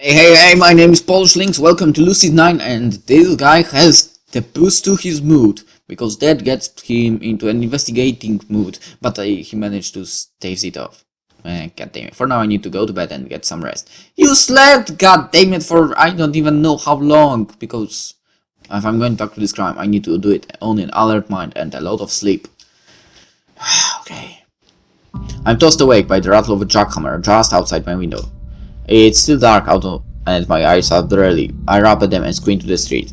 Hey, my name is PolishLynx, welcome to Lucid9, and this guy has the boost to his mood, because that gets him into an investigating mood, but he managed to stave it off. God damn it, for now I need to go to bed and get some rest. You slept, god damn it, for I don't even know how long, because if I'm going back to this crime, I need to do it on an alert mind and a lot of sleep. Okay. I'm tossed awake by the rattle of a jackhammer just outside my window. It's still dark out and my eyes are blurry. I rub at them and squint to the street.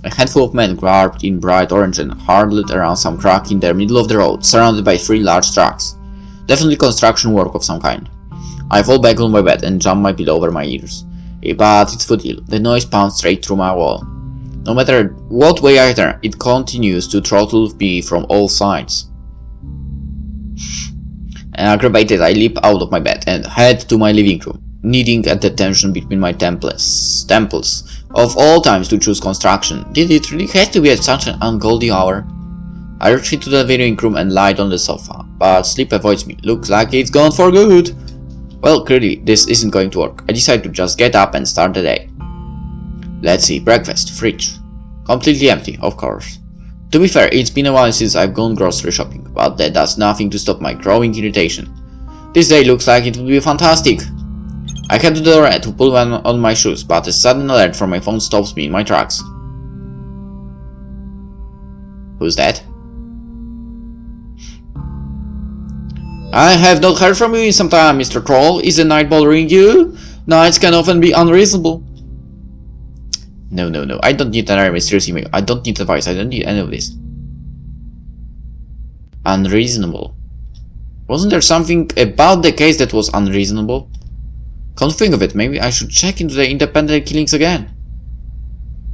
A handful of men garbed in bright orange and huddled around some crack in the middle of the road, surrounded by 3 large trucks. Definitely construction work of some kind. I fall back on my bed and jump my pillow over my ears. But it's futile. The noise pounds straight through my wall. No matter what way I turn, it continues to throttle me from all sides. Aggravated, I leap out of my bed and head to my living room, kneading at the tension between my temples. Of all times to choose construction, did it really have to be at such an ungodly hour? I retreat to the living room and lie on the sofa, but sleep avoids me. Looks like it's gone for good. Well, clearly this isn't going to work. I decide to just get up and start the day. Let's see, breakfast, fridge. Completely empty, of course. To be fair, it's been a while since I've gone grocery shopping, but that does nothing to stop my growing irritation. This day looks like it will be fantastic. I head to the door to pull on my shoes, but a sudden alert from my phone stops me in my tracks. Who's that? I have not heard from you in some time, Mr. Troll. Is the night bothering you? Nights can often be unreasonable. No, I don't need another mysterious email. I don't need advice. I don't need any of this. Unreasonable. Wasn't there something about the case that was unreasonable? Come to think of it, maybe I should check into the independent killings again.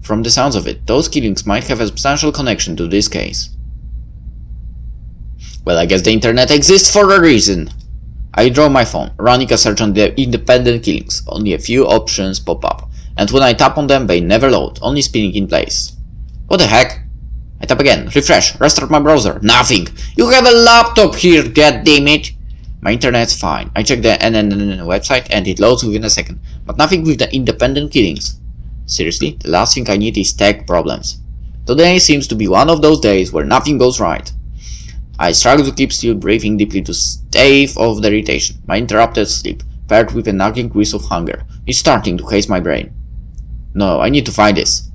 From the sounds of it, those killings might have a substantial connection to this case. Well, I guess the internet exists for a reason. I draw my phone, running a search on the independent killings. Only a few options pop up, and when I tap on them, they never load, only spinning in place. What the heck? I tap again, refresh, restart my browser. Nothing! You have a laptop here, goddammit! My internet's fine. I check the NNN website and it loads within a second, but nothing with the independent killings. Seriously, the last thing I need is tech problems. Today seems to be one of those days where nothing goes right. I struggle to keep still, breathing deeply to stave off the irritation. My interrupted sleep, paired with a nagging whistle of hunger, is starting to haze my brain. No, I need to find this.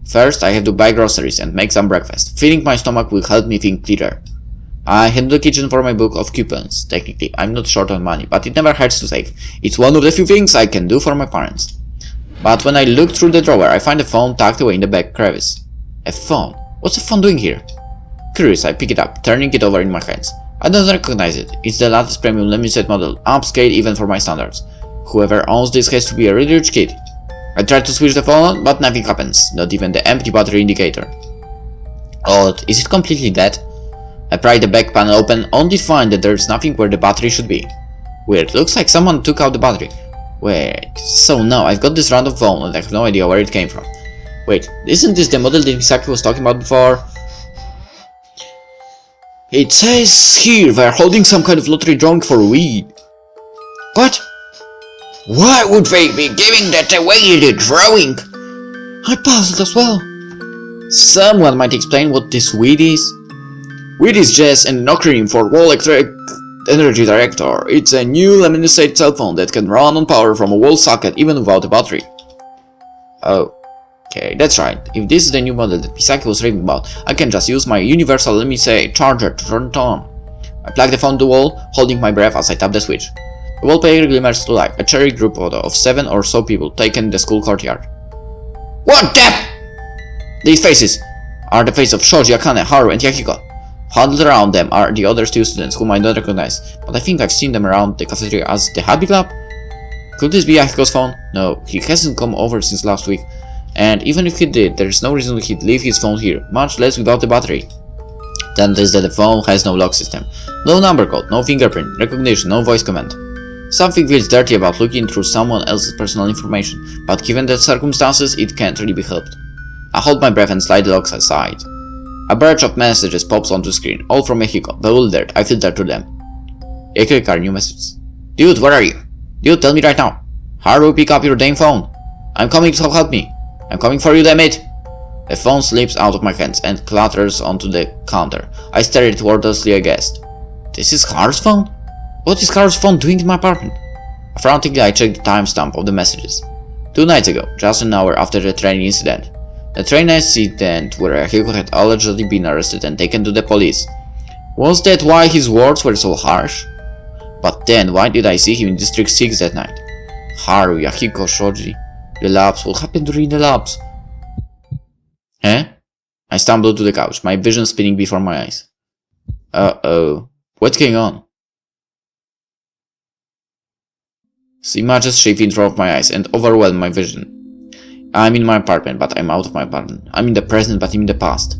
First, I have to buy groceries and make some breakfast. Filling my stomach will help me think clearer. I head to the kitchen for my book of coupons. Technically, I'm not short on money, but it never hurts to save. It's one of the few things I can do for my parents. But when I look through the drawer, I find a phone tucked away in the back crevice. A phone? What's a phone doing here? Curious, I pick it up, turning it over in my hands. I don't recognize it. It's the latest premium limited model, upscale even for my standards. Whoever owns this has to be a really rich kid. I try to switch the phone on, but nothing happens, not even the empty battery indicator. Odd, is it completely dead? I pry the back panel open, only to find that there's nothing where the battery should be. Weird, looks like someone took out the battery. Wait, so now I've got this random phone and I have no idea where it came from. Wait, isn't this the model that Misaki was talking about before? It says here they're holding some kind of lottery drawing for weed. What? Why would they be giving that away, the drawing? I puzzled as well. Someone might explain what this weed is? Weed is just an acronym for Wall Electric Energy Director. It's a new luminescent cell phone that can run on power from a wall socket even without a battery. Oh, okay, that's right. If this is the new model that Misaki was raving about, I can just use my universal, let me say, charger to turn it on. I plug the phone to the wall, holding my breath as I tap the switch. The wallpaper glimmers to life, a cherry group photo of 7 or so people taken in the school courtyard. What the? These faces are the faces of Shoji, Akane, Haru, and Yahiko. Huddled around them are the other 2 students whom I don't recognize, but I think I've seen them around the cafeteria as the Happy Club? Could this be Yahiko's phone? No, he hasn't come over since last week, and even if he did, there's no reason he'd leave his phone here, much less without the battery. Then there's that the phone has no lock system, no number code, no fingerprint recognition, no voice command. Something feels dirty about looking through someone else's personal information, but given the circumstances, it can't really be helped. I hold my breath and slide the locks aside. A barrage of messages pops onto screen, all from Yahiko. Bewildered, I filter through them. I click our new messages. Dude, where are you? Dude, tell me right now. Haru, pick up your damn phone. I'm coming, so help me! I'm coming for you, damn it! The phone slips out of my hands and clatters onto the counter. I stare at it wordlessly aghast. This is Haru's phone? What is Haru's phone doing in my apartment? Frantically, I check the timestamp of the messages. 2 nights ago, just an hour after the train incident. The train incident where Yahiko had allegedly been arrested and taken to the police. Was that why his words were so harsh? But then, why did I see him in District 6 that night? Haru, Yahiko, Shoji. The labs. What happened during the labs? Eh? I stumbled to the couch, my vision spinning before my eyes. Uh-oh. What's going on? Images shape in front of my eyes and overwhelm my vision. I'm in my apartment, but I'm out of my apartment. I'm in the present, but I'm in the past.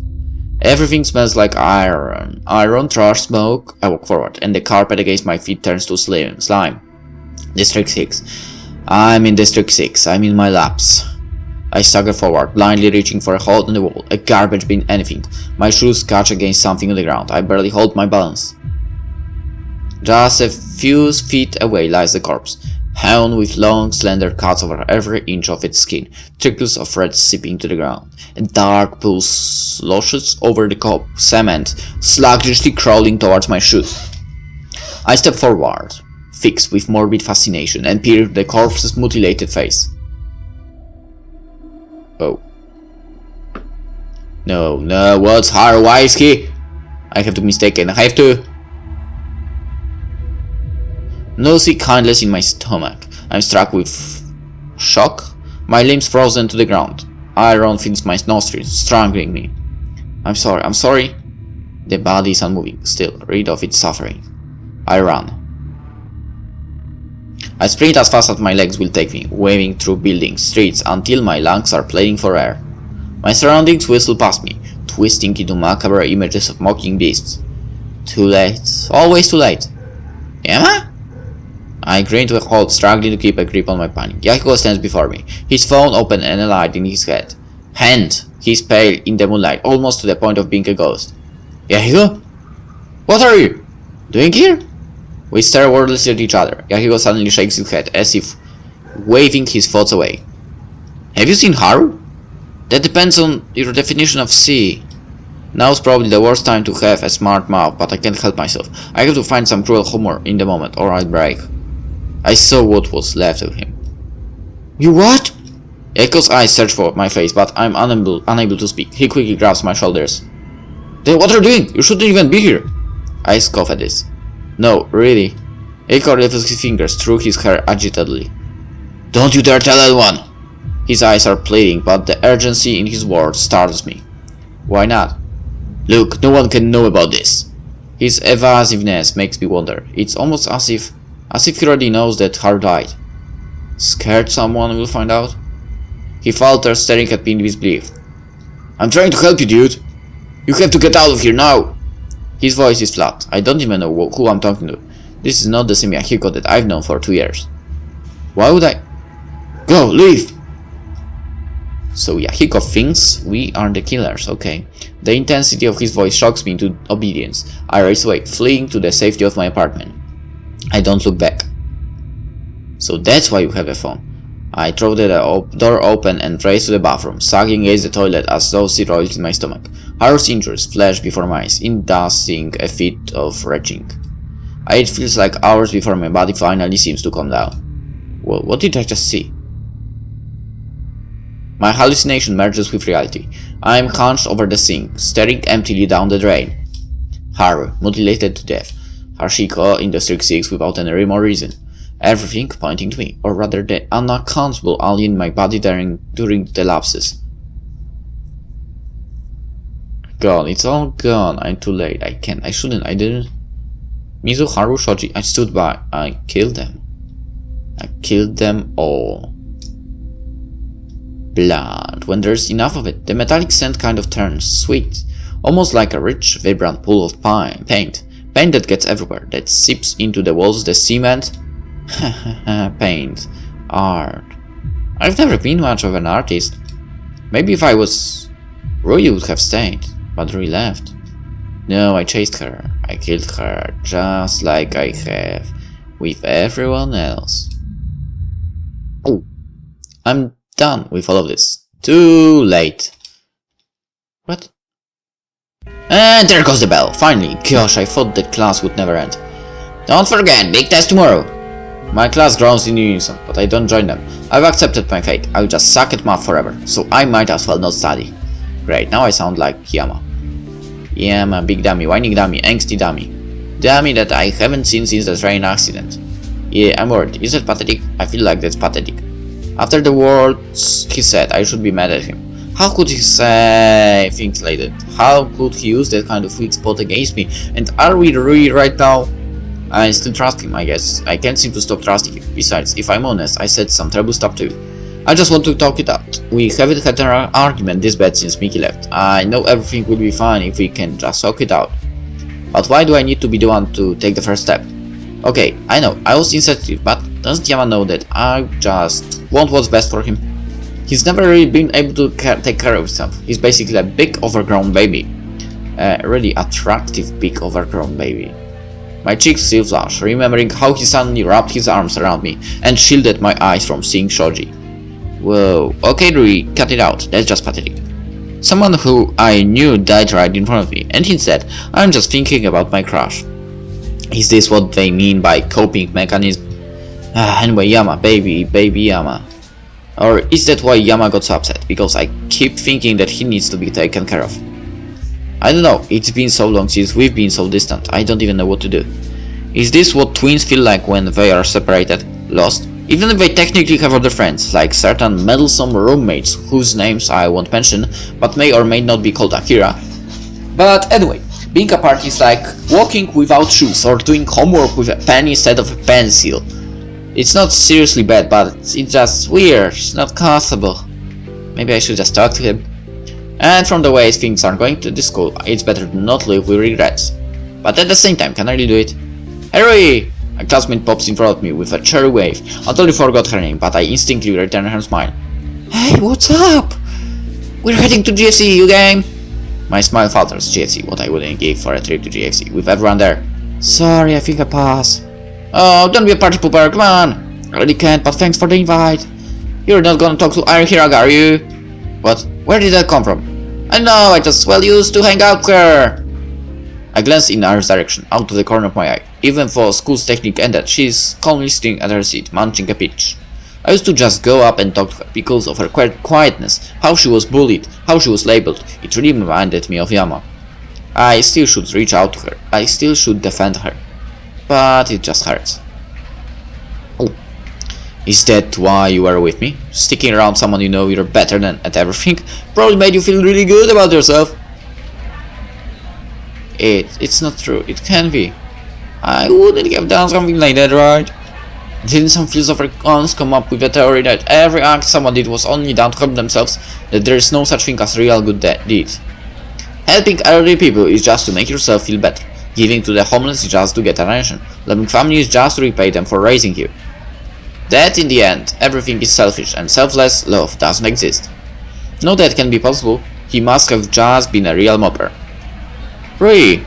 Everything smells like iron. Iron, trash, smoke. I walk forward, and the carpet against my feet turns to slime. District 6. I'm in District 6. I'm in my laps. I stagger forward, blindly reaching for a hole in the wall, a garbage bin, anything. My shoes catch against something on the ground. I barely hold my balance. Just a few feet away lies the corpse, hewn with long, slender cuts over every inch of its skin, trickles of red seeping to the ground. A dark pool sloshes over the cement, sluggishly crawling towards my shoes. I step forward, fixed with morbid fascination, and peer the corpse's mutilated face. Oh. No, what's Haru? Why is he? I have to mistaken. I have to. Nausea kindness in my stomach. I'm struck with shock. My limbs frozen to the ground. Iron fills my nostrils, strangling me. I'm sorry. The body is unmoving, still, rid of its suffering. I run. I sprint as fast as my legs will take me, waving through buildings, streets, until my lungs are pleading for air. My surroundings whistle past me, twisting into macabre images of mocking beasts. Too late. Always too late. Yama? I grin to a halt, struggling to keep a grip on my panic. Yahiko stands before me, his phone open and a light in his head. He's pale in the moonlight, almost to the point of being a ghost. Yahiko? What are you doing here? We stare wordlessly at each other. Yahiko suddenly shakes his head, as if waving his thoughts away. Have you seen Haru? That depends on your definition of see. Now's probably the worst time to have a smart mouth, but I can't help myself. I have to find some cruel humor in the moment, or I'll break. I saw what was left of him. You what? Yahiko's eyes search for my face, but I'm unable to speak. He quickly grabs my shoulders. Then what are you doing? You shouldn't even be here. I scoff at this. No, really. Yahiko lifts his fingers through his hair agitatedly. Don't you dare tell anyone! His eyes are pleading, but the urgency in his words startles me. Why not? Look, no one can know about this. His evasiveness makes me wonder. It's almost as if he already knows that Haru died. Scared someone will find out? He falters, staring at me in disbelief. I'm trying to help you, dude. You have to get out of here now. His voice is flat. I don't even know who I'm talking to. This is not the same Yahiko that I've known for 2 years. Why would I? Go, leave! So Yahiko thinks we are the killers, okay. The intensity of his voice shocks me into obedience. I race away, fleeing to the safety of my apartment. I don't look back. So that's why you have a phone. I throw the door open and race to the bathroom, sagging against the toilet as though it roils in my stomach. Haru's injuries flash before my eyes, inducing a fit of retching. It feels like hours before my body finally seems to calm down. Well, what did I just see? My hallucination merges with reality. I am hunched over the sink, staring emptily down the drain. Haru, mutilated to death. Hashiko in District 6 without any rhyme or reason. Everything pointing to me, or rather the unaccountable alien in my body during the lapses. Gone, it's all gone. I'm too late. I can't, I shouldn't, I didn't. Mizu, Haru, Shoji, I stood by. I killed them. I killed them all. Blood. When there's enough of it, the metallic scent kind of turns sweet. Almost like a rich, vibrant pool of paint. Paint that gets everywhere, that seeps into the walls, the cement. Paint. Art. I've never been much of an artist. Maybe if I was, Rui would have stayed, but Rui left. No, I chased her. I killed her, just like I have with everyone else. Oh, I'm done with all of this. Too late. What? And there goes the bell. Finally. Gosh, I thought that class would never end. Don't forget, big test tomorrow. My class groans in unison, but I don't join them. I've accepted my fate. I'll just suck at math forever, so I might as well not study. Great, now I sound like Yama. Yama, big dummy, whining dummy, angsty dummy. Dummy that I haven't seen since the train accident. Yeah, I'm worried. Is that pathetic? I feel like that's pathetic. After the words he said, I should be mad at him. How could he say things like that? How could he use that kind of weak spot against me? And are we really right now? I still trust him, I guess. I can't seem to stop trusting him. Besides, if I'm honest, I said some terrible stuff to you. I just want to talk it out. We haven't had an argument this bad since Mickey left. I know everything will be fine if we can just talk it out. But why do I need to be the one to take the first step? Okay, I know, I was insensitive, but doesn't Yama know that I just want what's best for him? He's never really been able to take care of himself. He's basically a big overgrown baby. A really attractive big overgrown baby. My cheeks still flush, remembering how he suddenly wrapped his arms around me and shielded my eyes from seeing Shoji. Whoa, okay Rui, cut it out, that's just pathetic. Someone who I knew died right in front of me, and instead, I'm just thinking about my crush. Is this what they mean by coping mechanism? Anyway, Yama, baby Yama. Or is that why Yama got so upset? Because I keep thinking that he needs to be taken care of. I don't know, it's been so long since we've been so distant, I don't even know what to do. Is this what twins feel like when they are separated, lost? Even if they technically have other friends, like certain meddlesome roommates whose names I won't mention, but may or may not be called Akira. But anyway, being apart is like walking without shoes or doing homework with a pen instead of a pencil. It's not seriously bad, but it's just weird, it's not comfortable. Maybe I should just talk to him. And from the way things are going to the school, it's better to not live with regrets. But at the same time, can I really do it? Harry! A classmate pops in front of me with a cherry wave. I totally forgot her name, but I instinctively return her smile. Hey, what's up? We're heading to GFC, you game? My smile falters. GFC, what I wouldn't give for a trip to GFC, with everyone there. Sorry, I think I pass. Oh, don't be a party pooper, come on! I really can't, but thanks for the invite. You're not gonna talk to Iron Hiraga, are you? What? Where did that come from? I know, I just well used to hang out here. I glance in Iron's direction, out of the corner of my eye. Even though school's technique ended, she's calmly sitting at her seat, munching a peach. I used to just go up and talk to her because of her quietness, how she was bullied, how she was labeled. It really reminded me of Yama. I still should reach out to her, I still should defend her. But it just hurts. Oh. Is that why you were with me? Sticking around someone you know you're better than at everything probably made you feel really good about yourself. It's not true, it can be. I wouldn't have done something like that, right? Didn't some philosophers come up with a theory that every act someone did was only done to help themselves, that there is no such thing as real good deeds? Helping elderly people is just to make yourself feel better. Giving to the homeless is just to get attention. Loving family is just to repay them for raising you. That in the end, everything is selfish and selfless love doesn't exist. No, that can be possible. He must have just been a real mopper. Rui!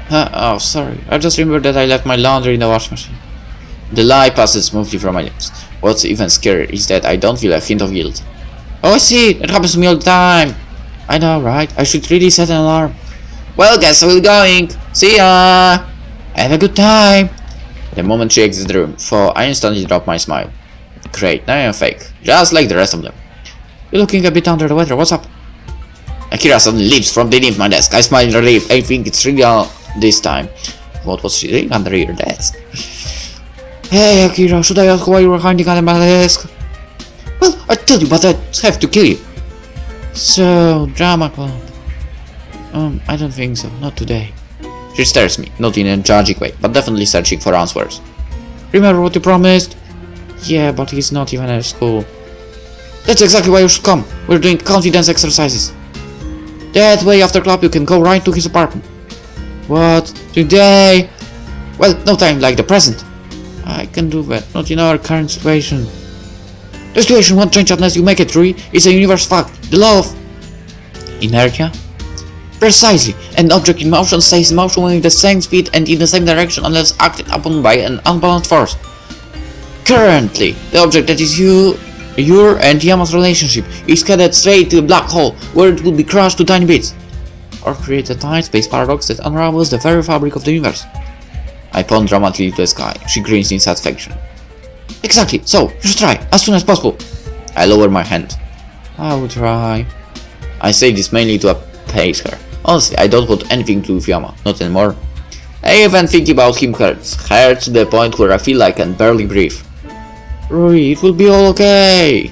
Oh, sorry. I just remembered that I left my laundry in the washing machine. The lie passes smoothly from my lips. What's even scarier is that I don't feel a hint of guilt. Oh, I see! That happens to me all the time! I know, right? I should really set an alarm. Well, guess we're going! See ya! Have a good time! The moment she exits the room, for I instantly drop my smile. Great, now I'm fake, just like the rest of them. You're looking a bit under the weather, what's up? Akira suddenly leaps from beneath my desk. I smile in relief, I think it's real this time. What was she doing under your desk? Hey Akira, should I ask why you were hiding under my desk? Well, I tell you, but I have to kill you. So, drama club. I don't think so, not today. She stares at me, not in a judging way, but definitely searching for answers. Remember what you promised? Yeah, but he's not even at school. That's exactly why you should come. We're doing confidence exercises. That way after club you can go right to his apartment. What? Today? Well, no time like the present. I can do that, not in our current situation. The situation won't change unless you make it, Rui. It's a universal fact. The law of inertia? Precisely. An object in motion stays in motion with the same speed and in the same direction unless acted upon by an unbalanced force. Currently, the object that is you Your and Yama's relationship is headed straight to a black hole, where it will be crushed to tiny bits. Or create a time space paradox that unravels the very fabric of the universe. I point dramatically to the sky. She grins in satisfaction. Exactly, so you should try, as soon as possible. I lower my hand. I will try. I say this mainly to appease her. Honestly, I don't want anything to do with Yama, not anymore. Even thinking about him hurts to the point where I feel I can barely breathe. Rory, it will be all okay.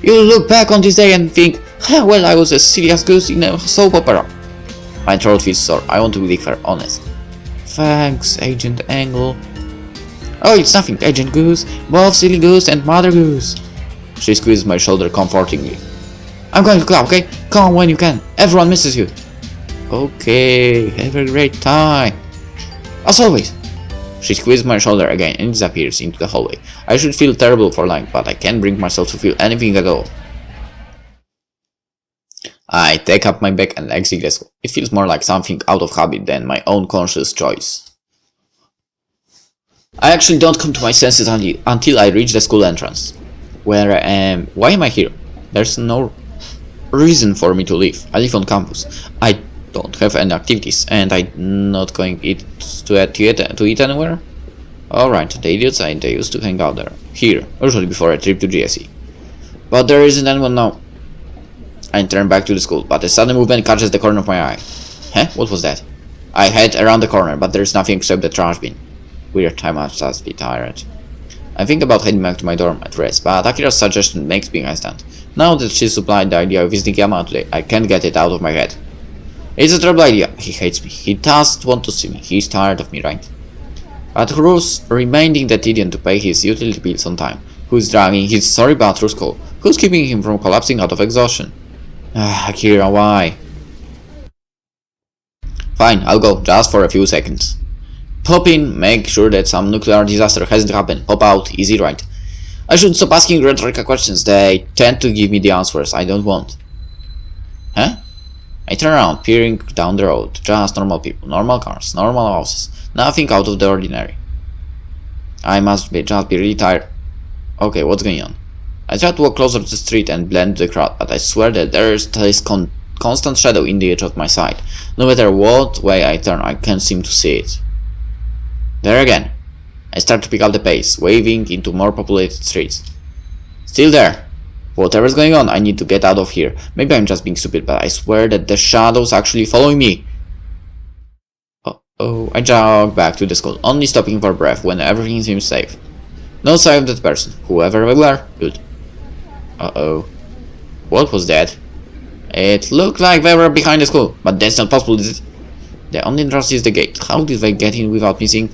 You'll look back on this day and think, well, I was as silly as goose in a soap opera. My throat feels sore. I want to believe her, honest. Thanks, Agent Angle. Oh, it's nothing, Agent Goose. Both Silly Goose and Mother Goose. She squeezed my shoulder comfortingly. I'm going to clap, okay? Come when you can. Everyone misses you. Okay, have a great time. As always. She squeezed my shoulder again and disappears into the hallway. I should feel terrible for lying, but I can't bring myself to feel anything at all. I take up my bag and exit the school. It feels more like something out of habit than my own conscious choice. I actually don't come to my senses until I reach the school entrance. Why am I here? There's no reason for me to leave. I live on campus. I don't have any activities, and I'm not going to eat anywhere. Alright, the idiots, they used to hang out there. Here, usually before a trip to GSE. But there isn't anyone now. I turn back to the school, but a sudden movement catches the corner of my eye. Huh? What was that? I head around the corner, but there's nothing except the trash bin. Weird, I must just be tired. I think about heading back to my dorm at rest, but Akira's suggestion makes me hesitant. Now that she supplied the idea of visiting Yama today, I can't get it out of my head. It's a terrible idea. He hates me. He doesn't want to see me. He's tired of me, right? But who's reminding the Tidian to pay his utility bills on time? Who's dragging his sorry butt through school? Who's keeping him from collapsing out of exhaustion? Akira, why? Fine, I'll go, just for a few seconds. Pop in, make sure that some nuclear disaster hasn't happened. Pop out, easy, right? I should stop asking rhetorical questions. They tend to give me the answers I don't want. Huh? I turn around, peering down the road. Just normal people, normal cars, normal houses. Nothing out of the ordinary. I must just be really tired. Okay, what's going on? I try to walk closer to the street and blend the crowd, but I swear that there's this constant shadow in the edge of my sight. No matter what way I turn, I can't seem to see it. There again. I start to pick up the pace, waving into more populated streets. Still there. Whatever's going on, I need to get out of here. Maybe I'm just being stupid, but I swear that the shadow's actually following me. Uh-oh. I jog back to the school, only stopping for breath when everything seems safe. No sign of that person. Whoever they were, good. Uh-oh. What was that? It looked like they were behind the school, but that's not possible, is it? The only entrance is the gate. How did they get in without missing?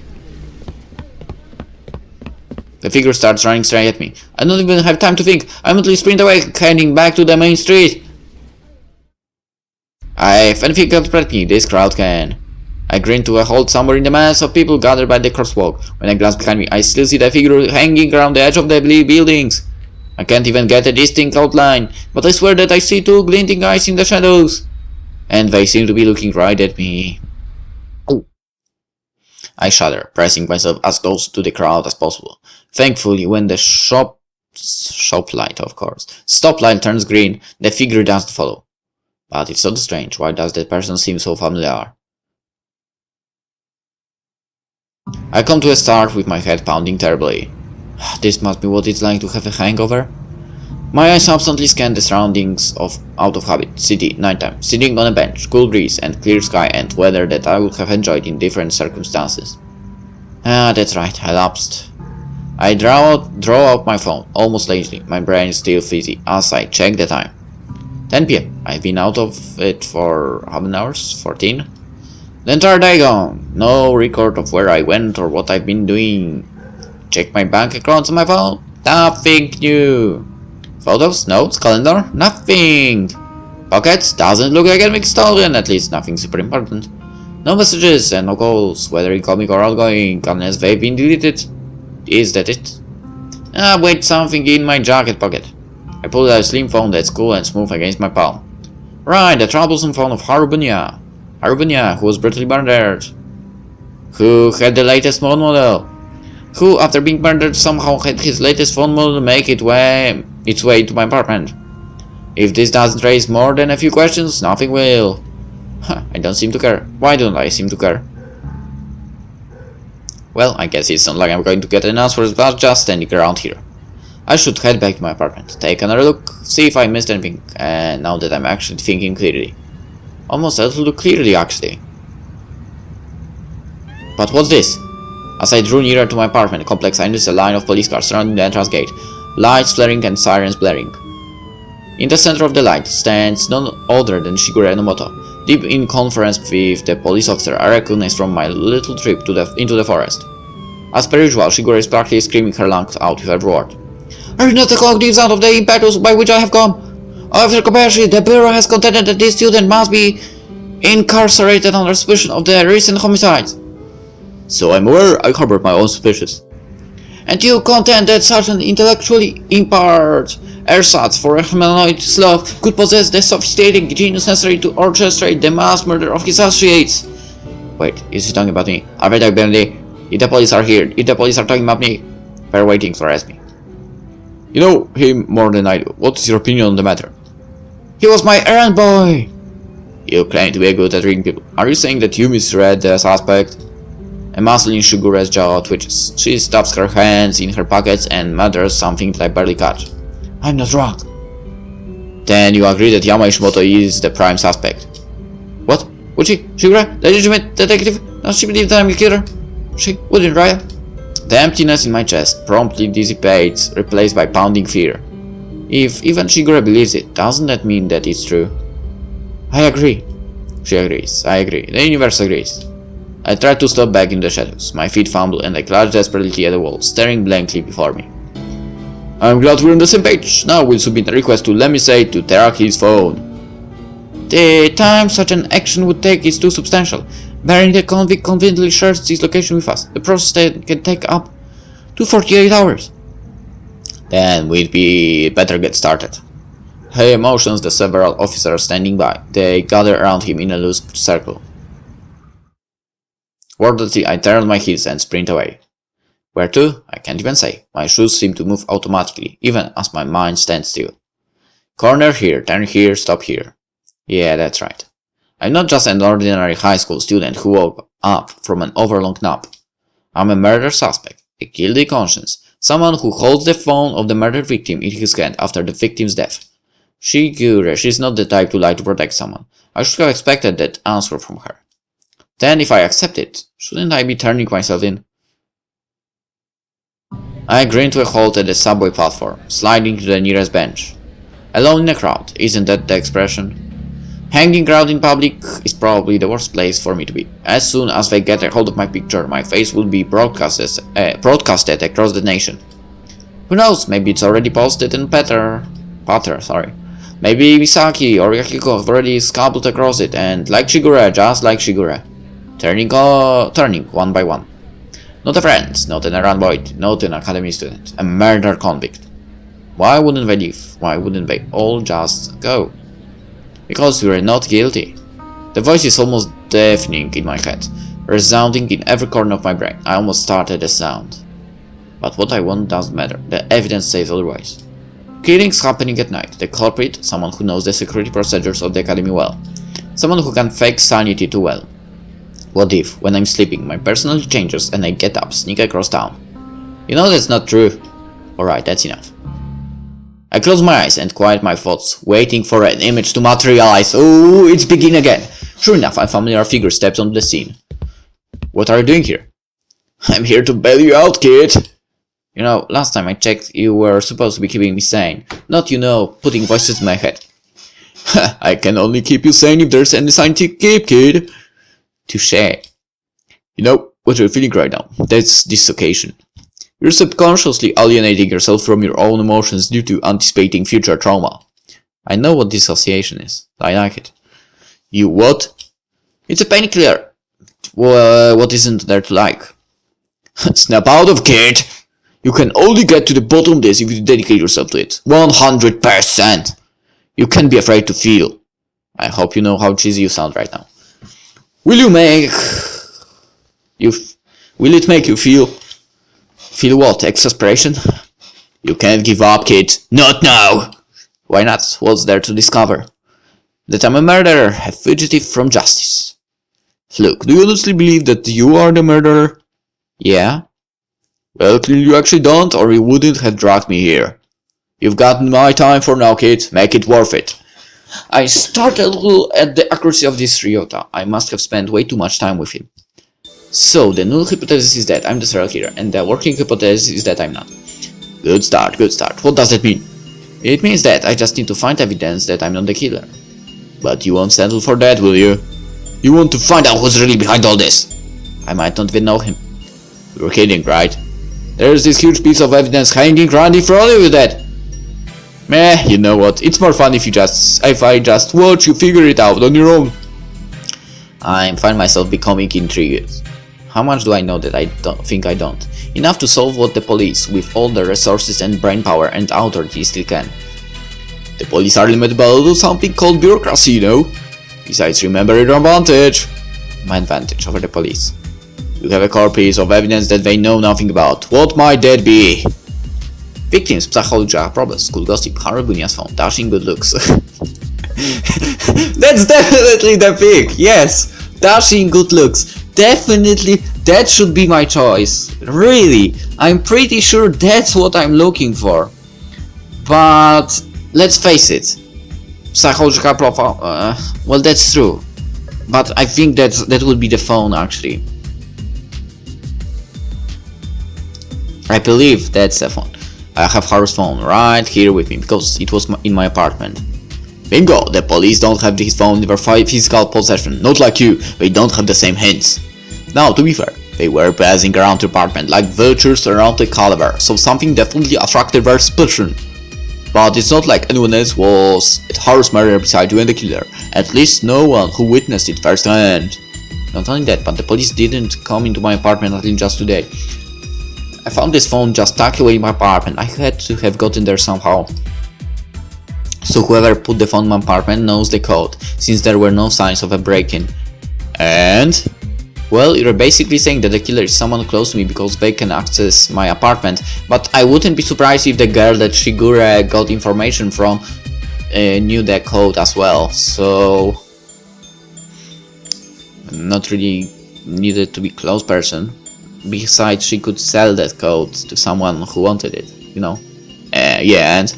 The figure starts running straight at me. I don't even have time to think. I mentally sprint away, heading back to the main street. If anything can spread me, this crowd can. I grin to a halt somewhere in the mass of people gathered by the crosswalk. When I glance behind me, I still see the figure hanging around the edge of the buildings. I can't even get a distinct outline, but I swear that I see two glinting eyes in the shadows. And they seem to be looking right at me. Oh. I shudder, pressing myself as close to the crowd as possible. Thankfully, when the stoplight turns green, the figure doesn't follow. But it's so strange. Why does that person seem so familiar? I come to a start with my head pounding terribly. This must be what it's like to have a hangover. My eyes absently scan the surroundings out of habit. City, nighttime, sitting on a bench, cool breeze and clear sky and weather that I would have enjoyed in different circumstances. That's right, I lapsed. I draw out my phone, almost lazily, my brain is still fizzy, as I check the time. 10 PM, I've been out of it for how many hours? 14? The entire day gone, no record of where I went or what I've been doing. Check my bank accounts on my phone, nothing new. Photos, notes, calendar, nothing. Pockets, doesn't look like anything stolen, at least nothing super important. No messages and no calls, whether incoming or outgoing, unless they've been deleted. Is that it? Wait, something in my jacket pocket. I pulled out a slim phone that's cool and smooth against my palm. Right, the troublesome phone of Harubunya. Harubunya, who was brutally murdered. Who had the latest phone model. who, after being murdered, somehow had his latest phone model make its way to my apartment. If this doesn't raise more than a few questions, nothing will. I don't seem to care. Why don't I seem to care? Well, I guess it's not like I'm going to get an answer but just standing around here. I should head back to my apartment, take another look, see if I missed anything, and now that I'm actually thinking clearly. Almost a little clearly, actually. But what's this? As I drew nearer to my apartment complex, I noticed a line of police cars surrounding the entrance gate, lights flaring and sirens blaring. In the center of the light stands none other than Shigeru Enomoto. Deep in conference with the police officer I recognized from my little trip into the forest. As per usual, Shigeru is practically screaming her lungs out with every word. Are you not the cognitive out of the impetus by which I have come? Officer Kobayashi, the Bureau has contended that this student must be incarcerated under suspicion of the recent homicides. So I'm aware I harbored my own suspicions. And you contend that such an intellectually impaired ersatz for a humanoid sloth could possess the sophisticated genius necessary to orchestrate the mass murder of his associates. Wait, is he talking about me? I bet barely. If the police are here, if the police are talking about me, they're waiting to arrest me. You know him more than I do. What is your opinion on the matter? He was my errand boy! You claim to be good at reading people. Are you saying that you misread the suspect? A muscle in Shigure's jaw twitches. She stuffs her hands in her pockets and mutters something that I barely catch. I'm not wrong. Then you agree that Yama Ishimoto is the prime suspect. What? Would she? Shigure? The legitimate detective? Does she believe that I'm the killer? She wouldn't, right? The emptiness in my chest promptly dissipates, replaced by pounding fear. If even Shigure believes it, doesn't that mean that it's true? I agree. She agrees. I agree. The universe agrees. I try to step back in the shadows. My feet fumble and I clutch desperately at the wall, staring blankly before me. I'm glad we're on the same page. Now we'll submit a request to Lemisei to track his phone. The time such an action would take is too substantial. Bearing the convict conveniently shares his location with us. The process can take up to 48 hours. Then we'd be better get started. He motions the several officers standing by. They gather around him in a loose circle. Wordlessly, I turn on my heels and sprint away. Where to? I can't even say. My shoes seem to move automatically, even as my mind stands still. Corner here, turn here, stop here. Yeah, that's right. I'm not just an ordinary high school student who woke up from an overlong nap. I'm a murder suspect, a guilty conscience, someone who holds the phone of the murdered victim in his hand after the victim's death. She's not the type to lie to protect someone. I should have expected that answer from her. Then if I accept it, shouldn't I be turning myself in? I grin to a halt at the subway platform, sliding to the nearest bench. Alone in a crowd, isn't that the expression? Hanging around in public is probably the worst place for me to be. As soon as they get a hold of my picture, my face will be broadcasted across the nation. Who knows, maybe it's already posted in Patter, Maybe Misaki or Yakiko have already scalped across it, and like Shigure, just like Shigure. Turning one by one. Not a friend, not an errand boy, not an academy student, a murder convict. Why wouldn't they leave? Why wouldn't they all just go? Because we're not guilty. The voice is almost deafening in my head, resounding in every corner of my brain. I almost started a sound. But what I want doesn't matter, the evidence says otherwise. Killings happening at night, the culprit, someone who knows the security procedures of the academy well. Someone who can fake sanity too well. What if, when I'm sleeping, my personality changes and I get up, sneak across town? You know that's not true. Alright, that's enough. I close my eyes and quiet my thoughts, waiting for an image to materialize. Oh, it's beginning again. Sure enough, a familiar figure steps onto the scene. What are you doing here? I'm here to bail you out, kid. You know, last time I checked, you were supposed to be keeping me sane, not, putting voices in my head. I can only keep you sane if there's any sign to keep, kid. Touché. You know what you're feeling right now? That's dislocation. You're subconsciously alienating yourself from your own emotions due to anticipating future trauma. I know what dissociation is. I like it. You what? It's a painkiller. What isn't there to like? Snap out of, kid! You can only get to the bottom of this if you dedicate yourself to it. 100%! You can't be afraid to feel. I hope you know how cheesy you sound right now. Will it make you feel? Feel what? Exasperation? You can't give up, kid. Not now! Why not? What's there to discover? That I'm a murderer, a fugitive from justice. Look, do you honestly believe that you are the murderer? Yeah? Well, clearly you actually don't, or you wouldn't have dragged me here. You've got my time for now, kid. Make it worth it. I started a little at the accuracy of this Ryota. I must have spent way too much time with him. So, the null hypothesis is that I'm the serial killer, and the working hypothesis is that I'm not. Good start, good start. What does that mean? It means that I just need to find evidence that I'm not the killer. But you won't settle for that, will you? You want to find out who's really behind all this. I might not even know him. You're kidding, right? There's this huge piece of evidence hanging around in front of you that... Meh, you know what? It's more fun if I just watch you figure it out on your own. I find myself becoming intrigued. How much do I know that I don't? Enough to solve what the police, with all the resources and brainpower and authority, still can. The police are limited by something called bureaucracy, you know? Besides, remember your advantage. My advantage over the police. You have a core piece of evidence that they know nothing about. What might that be? Victims, psychology, problems, school gossip, Harabunia's phone, dashing good looks. That's definitely the thing, yes! Dashing good looks. Definitely, that should be my choice. Really, I'm pretty sure that's what I'm looking for. But, let's face it. Psychological profile, well, that's true. But I think that would be the phone, actually. I believe that's the phone. I have Haru's phone right here with me because it was in my apartment. Bingo! The police don't have his phone in their physical possession. Not like you, they don't have the same hints. Now, to be fair, they were passing around the apartment like vultures around a caliber, so something definitely attracted their suspicion. But it's not like anyone else was at Haru's murder beside you and the killer. At least no one who witnessed it firsthand. Not only that, but the police didn't come into my apartment until just today. I found this phone just tucked away in my apartment. I had to have gotten there somehow. So whoever put the phone in my apartment knows the code, since there were no signs of a break-in. And... well, you're basically saying that the killer is someone close to me because they can access my apartment, but I wouldn't be surprised if the girl that Shigure got information from knew that code as well, so... not really needed to be close person. Besides, she could sell that code to someone who wanted it, you know? Yeah, and...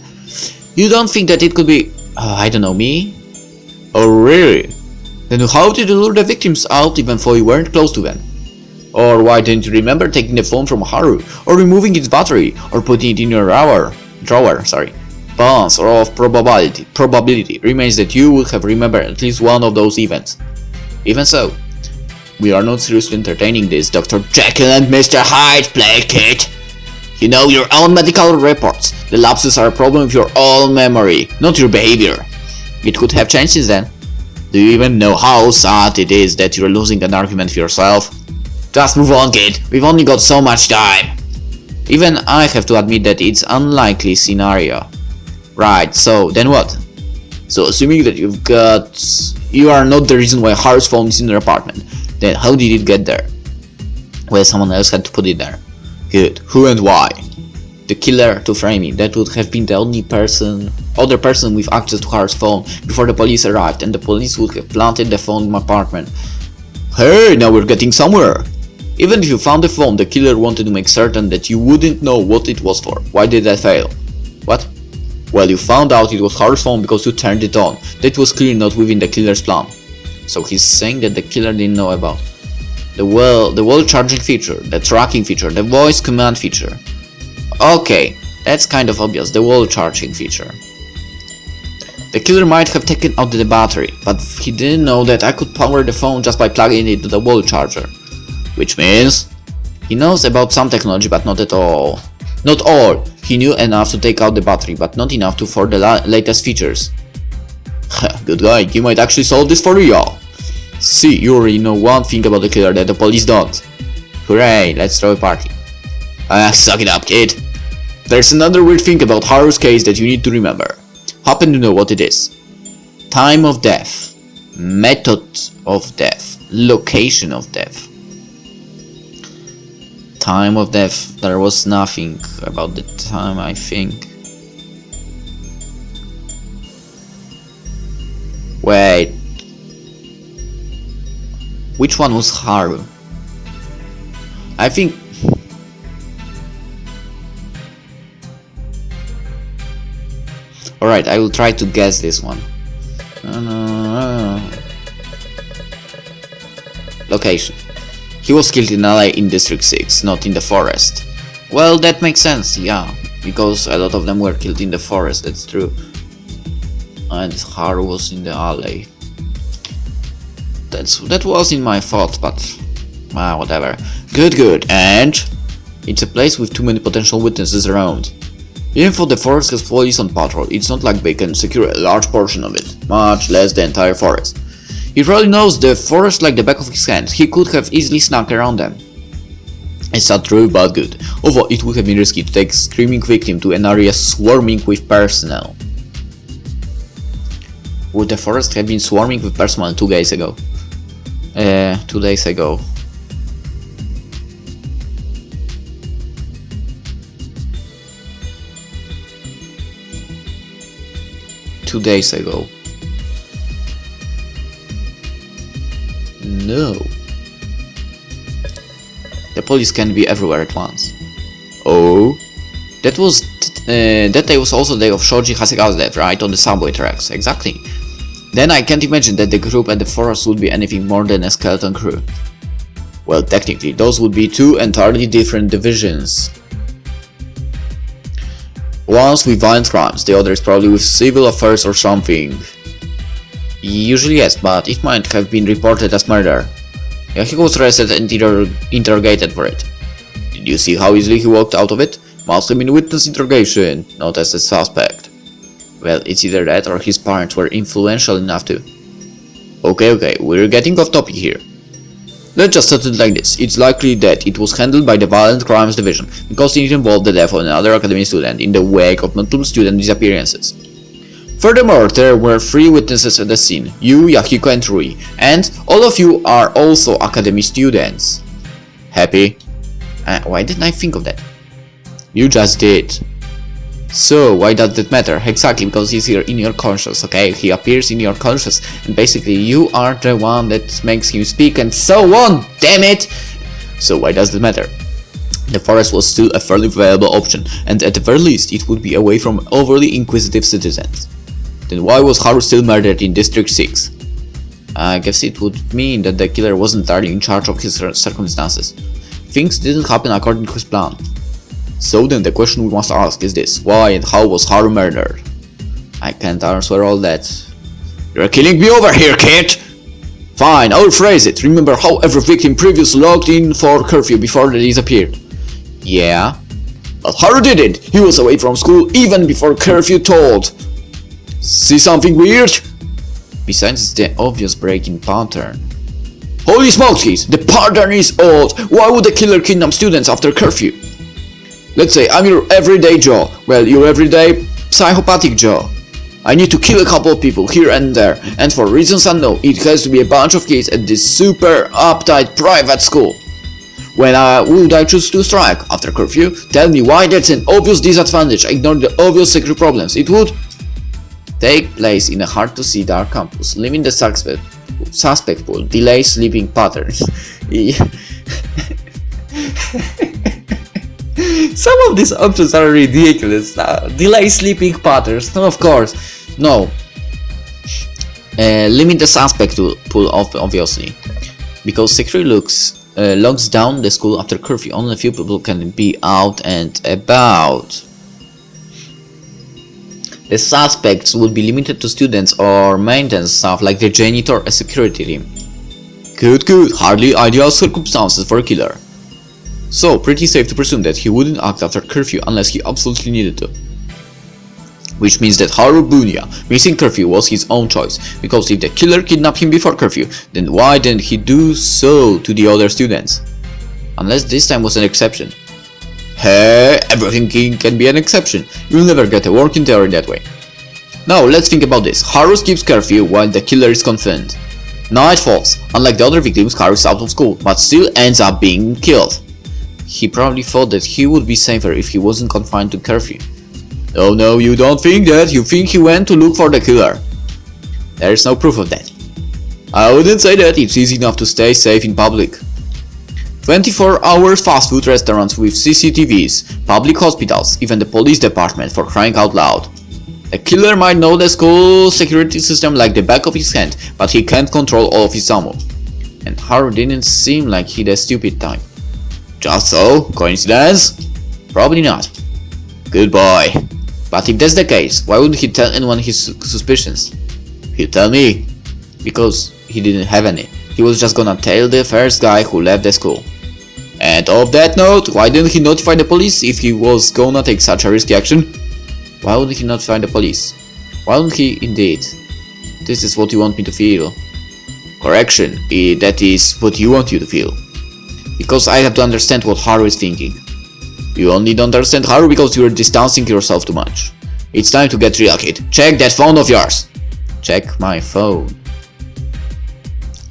you don't think that it could be... I don't know, me? Oh, really? Then how did you lure the victims out even though you weren't close to them? Or why didn't you remember taking the phone from Haru, or removing its battery, or putting it in your drawer? Balance or of probability remains that you would have remembered at least one of those events. Even so, we are not seriously entertaining this Dr. Jekyll and Mr. Hyde play, kid. You know your own medical reports. The lapses are a problem with your own memory, not your behavior. It could have changed since then. Do you even know how sad it is that you're losing an argument for yourself? Just move on, kid. We've only got so much time. Even I have to admit that it's an unlikely scenario. Right, so then what? So assuming that you are not the reason why Haru's phone is in your apartment, then how did it get there? Well, someone else had to put it there. Good. Who and why? The killer to frame it. That would have been the only other person with access to Haru's phone before the police arrived, and the police would have planted the phone in my apartment. Hey, now we're getting somewhere. Even if you found the phone, the killer wanted to make certain that you wouldn't know what it was for. Why did that fail? What? Well, you found out it was Haru's phone because you turned it on. That was clearly not within the killer's plan. So he's saying that the killer didn't know about the wall charging feature, the tracking feature, the voice command feature. Okay, that's kind of obvious, the wall charging feature. The killer might have taken out the battery, but he didn't know that I could power the phone just by plugging it to the wall charger. Which means he knows about some technology, but not at all. Not all. He knew enough to take out the battery, but not enough for the latest features. Good guy, you might actually solve this for real. See, you already know one thing about the killer that the police don't. Hooray, let's throw a party. Suck it up, kid. There's another weird thing about Haru's case that you need to remember. Happen to know what it is. Time of death. Method of death. Location of death. time of death, there was nothing about the time, I think. Wait. Which one was Haru? I think... Alright, I will try to guess this one. Location. He was killed in LA in District 6, not in the forest. Well, that makes sense, yeah. Because a lot of them were killed in the forest, that's true. And Haru was in the alley. That was in my thought, but whatever. Good. And it's a place with too many potential witnesses around. Even though the forest has police on patrol, it's not like they can secure a large portion of it, much less the entire forest. He probably knows the forest like the back of his hand. He could have easily snuck around them. It's not true, but good. Although it would have been risky to take a screaming victim to an area swarming with personnel. Would the forest have been swarming with personnel 2 days ago? 2 days ago. No. The police can be everywhere at once. Oh? That day was also the day of Shoji Hasegawa's death, right? On the subway tracks. Exactly. Then I can't imagine that the group at the forest would be anything more than a skeleton crew. Well, technically, those would be 2 entirely different divisions. One's with violent crimes, the other is probably with civil affairs or something. Usually yes, but it might have been reported as murder. Yeah, he was arrested and interrogated for it. Did you see how easily he walked out of it? Must have been witness interrogation, not as a suspect. Well, it's either that or his parents were influential enough to... Okay, we're getting off topic here. Let's just set it like this. It's likely that it was handled by the Violent Crimes Division because it involved the death of another academy student in the wake of multiple student disappearances. Furthermore, there were 3 witnesses at the scene, you, Yahiko and Rui, and all of you are also academy students. Happy? Why didn't I think of that? You just did. So, why does that matter? Exactly, because he's here in your conscience, okay? He appears in your conscience, and basically you are the one that makes him speak and so on, damn it! So why does that matter? The forest was still a fairly viable option, and at the very least it would be away from overly inquisitive citizens. Then why was Haru still murdered in District 6? I guess it would mean that the killer wasn't entirely in charge of his circumstances. Things didn't happen according to his plan. So then the question we must ask is this: why and how was Haru murdered? I can't answer all that. You're killing me over here, kid! Fine, I'll phrase it. Remember how every victim previously logged in for curfew before they disappeared? Yeah. But Haru didn't! He was away from school even before curfew tolled! See something weird? Besides the obvious break-in pattern. Holy smokes, kids! The pattern is odd! Why would the killer kidnap students after curfew? Let's say I'm your everyday Joe. Well, your everyday psychopathic Joe. I need to kill a couple of people here and there, and for reasons unknown, it has to be a bunch of kids at this super uptight private school. When would I choose to strike? After curfew? Tell me why that's an obvious disadvantage. Ignore the obvious secret problems. It would take place in a hard-to-see dark campus, leaving the suspect pool, delay sleeping patterns. Some of these options are ridiculous. Delay sleeping patterns. No, of course. No. Limit the suspect pool, obviously. Because security locks down the school after curfew. Only a few people can be out and about. The suspects would be limited to students or maintenance staff like the janitor or a security team. Good. Hardly ideal circumstances for a killer. So, pretty safe to presume that he wouldn't act after curfew unless he absolutely needed to. Which means that Haru Bunya missing curfew was his own choice, because if the killer kidnapped him before curfew, then why didn't he do so to the other students? Unless this time was an exception. Hey, everything can be an exception. You'll never get a working theory that way. Now, let's think about this. Haru skips curfew while the killer is confined. Night falls. Unlike the other victims, Haru is out of school, but still ends up being killed. He probably thought that he would be safer if he wasn't confined to curfew. Oh no, you don't think that, you think he went to look for the killer. There is no proof of that. I wouldn't say that, it's easy enough to stay safe in public. 24-hour fast food restaurants with CCTVs, public hospitals, even the police department, for crying out loud. A killer might know the school security system like the back of his hand, but he can't control all of Isamu. And Haru didn't seem like he the stupid type. Just so? Coincidence? Probably not. Good boy. But if that's the case, why wouldn't he tell anyone his suspicions? He'll tell me. Because he didn't have any. He was just gonna tell the first guy who left the school. And of that note, why didn't he notify the police if he was gonna take such a risky action? Why wouldn't he notify the police? Why wouldn't he indeed? This is what you want me to feel. Correction, that is what you want you to feel. Because I have to understand what Haru is thinking. You only don't understand Haru because you are distancing yourself too much. It's time to get real, kid. Check that phone of yours. Check my phone.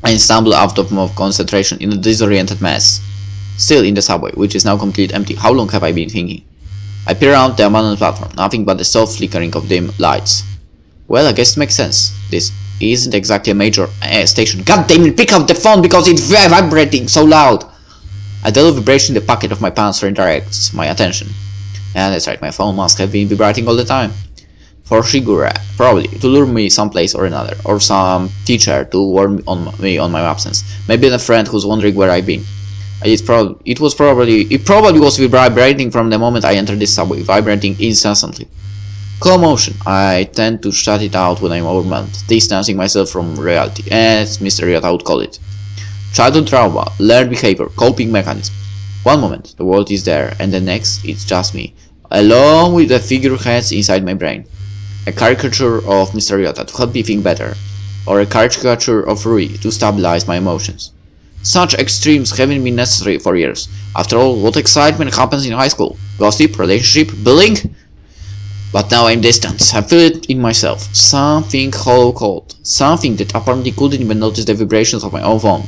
I stumble out of my concentration in a disoriented mess. Still in the subway, which is now completely empty. How long have I been thinking? I peer around the abandoned platform, nothing but the soft flickering of dim lights. Well, I guess it makes sense. This isn't exactly a major station. God damn it, pick up the phone because it's vibrating so loud! A dull vibration in the pocket of my pants redirects my attention. And that's right, my phone must have been vibrating all the time. For Shigura, probably, to lure me someplace or another, or some teacher to warn me on my absence. Maybe a friend who's wondering where I've been. It probably was vibrating from the moment I entered this subway, vibrating incessantly. Commotion. I tend to shut it out when I'm overwhelmed, distancing myself from reality, as Mr. Ryota would call it. Childhood trauma, learned behavior, coping mechanism. One moment, the world is there, and the next, it's just me, along with the figureheads inside my brain. A caricature of Mr. Ryota to help me think better, or a caricature of Rui to stabilize my emotions. Such extremes haven't been necessary for years. After all, what excitement happens in high school? Gossip, relationship, bullying? But now I'm distant. I feel it in myself. Something hollow cold. Something that apparently couldn't even notice the vibrations of my own phone.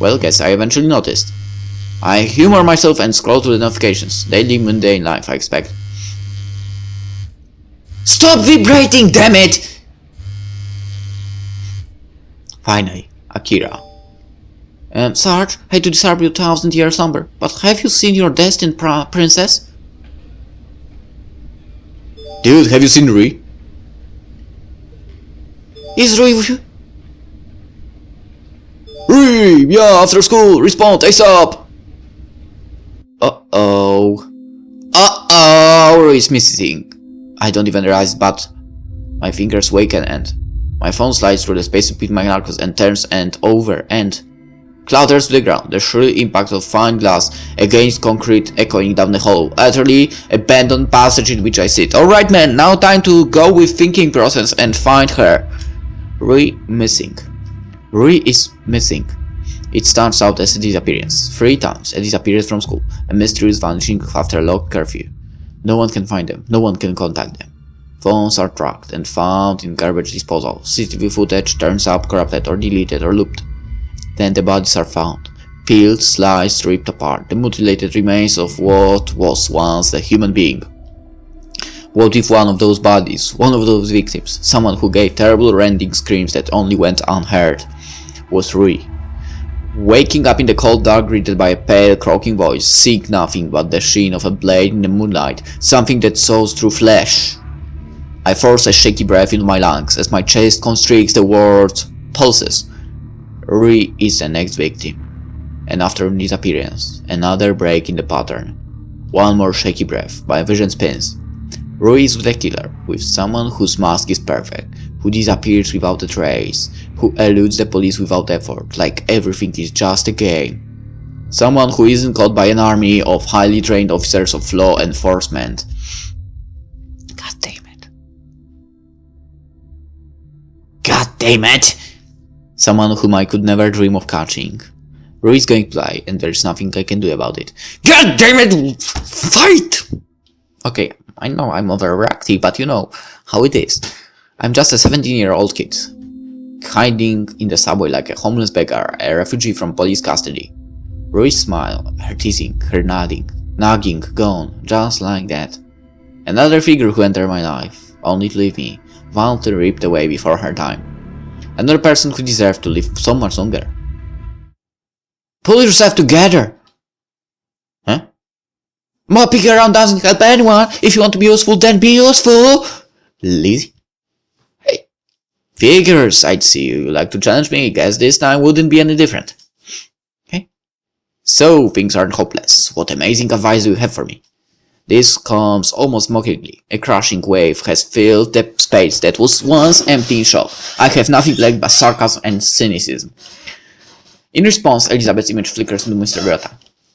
Well, guess I eventually noticed. I humor myself and scroll through the notifications. Daily mundane life, I expect. Stop vibrating, damn it! Finally, Akira. Sarge, hate to disturb your 1,000-year slumber, but have you seen your destined princess? Dude, have you seen Rui? Is Rui with you? Rui! Yeah, after school! Respond, ASAP! Uh-oh. Rui is missing. I don't even realize, but my fingers waken and my phone slides through the space between my knuckles and turns end over end. Clatters to the ground, the shrill impact of fine glass against concrete echoing down the hollow, utterly abandoned passage in which I sit. Alright man, now time to go with thinking process and find her. Rui missing. Rui is missing. It starts out as a disappearance. 3 times, a disappearance from school, a mysterious vanishing after a long curfew. No one can find them, no one can contact them. Phones are tracked and found in garbage disposal. CCTV footage turns up corrupted or deleted or looped. Then the bodies are found, peeled, sliced, ripped apart, the mutilated remains of what was once a human being. What if one of those bodies, one of those victims, someone who gave terrible rending screams that only went unheard, was Rui? Waking up in the cold dark greeted by a pale croaking voice, seeing nothing but the sheen of a blade in the moonlight, something that saws through flesh. I force a shaky breath into my lungs as my chest constricts the word pulses. Rui is the next victim, and after disappearance, another break in the pattern. One more shaky breath, my vision spins. Rui is with a killer, with someone whose mask is perfect, who disappears without a trace, who eludes the police without effort, like everything is just a game. Someone who isn't caught by an army of highly trained officers of law enforcement. God damn it. God damn it! Someone whom I could never dream of catching. Rui is going to die, and there's nothing I can do about it. God damn it! Fight! Okay, I know I'm overreactive, but you know how it is. I'm just a 17-year-old kid, hiding in the subway like a homeless beggar, a refugee from police custody. Rui's smile, her teasing, her nagging, gone, just like that. Another figure who entered my life, only to leave me, violently ripped away before her time. Another person who deserved to live so much longer. Pull yourself together! Huh? Mopping around doesn't help anyone. If you want to be useful, then be useful! Lizzie? Hey. Figures, I'd see you like to challenge me. Guess this time wouldn't be any different. Okay? So, things aren't hopeless. What amazing advice do you have for me? This comes almost mockingly. A crushing wave has filled the space that was once empty in shock. I have nothing left but sarcasm and cynicism. In response, Elizabeth's image flickers into Mr. Grota.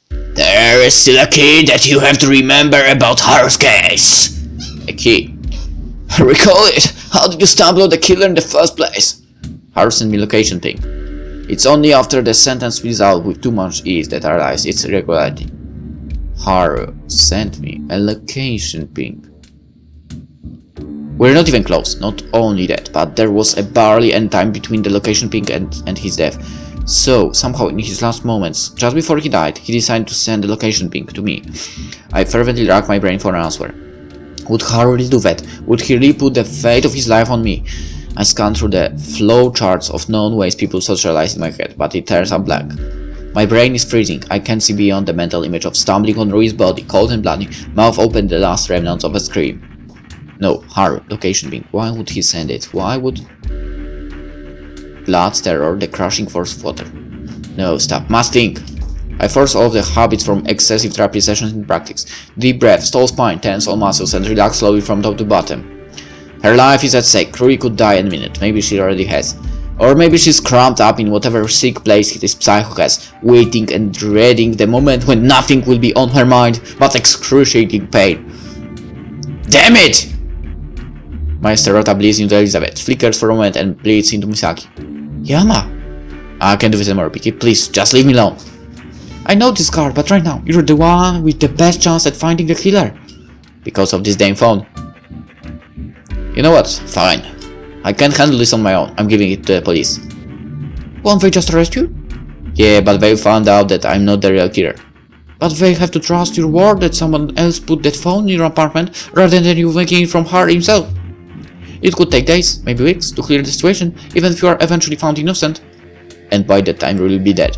There is still a key that you have to remember about Haru's case. A key? Recall it! How did you stumble on the killer in the first place? Haru sent me location ping. It's only after the sentence fills out with too much ease that I realize its irregularity. Haru sent me a location ping. We're not even close. Not only that, but there was a barely end time between the location ping and his death. So, somehow in his last moments, just before he died, he decided to send the location ping to me. I fervently racked my brain for an answer. Would Haru really do that? Would he really put the fate of his life on me? I scanned through the flow charts of known ways people socialize in my head, but it turns out blank. My brain is freezing. I can't see beyond the mental image of stumbling on Rui's body, cold and bloody, mouth open, the last remnants of a scream. No, Haru, location ping. Why would he send it? Why would... Blood, terror, the crushing force of water. No, stop. Must think. I force all of the habits from excessive therapy sessions in practice. Deep breath, stall spine, tense all muscles, and relax slowly from top to bottom. Her life is at stake. Rui could die in a minute. Maybe she already has. Or maybe she's cramped up in whatever sick place his psycho has, waiting and dreading the moment when nothing will be on her mind but excruciating pain. Damn it! My Rota bleeds into Elizabeth, flickers for a moment and bleeds into Misaki. Yama! I can't do this anymore, Piki. Please, just leave me alone. I know this card, but right now, you're the one with the best chance at finding the killer. Because of this damn phone. You know what? Fine. I can't handle this on my own. I'm giving it to the police. Won't they just arrest you? Yeah, but they found out that I'm not the real killer. But they have to trust your word that someone else put that phone in your apartment rather than you making it from her himself. It could take days, maybe weeks, to clear the situation, even if you are eventually found innocent. And by that time you will be dead.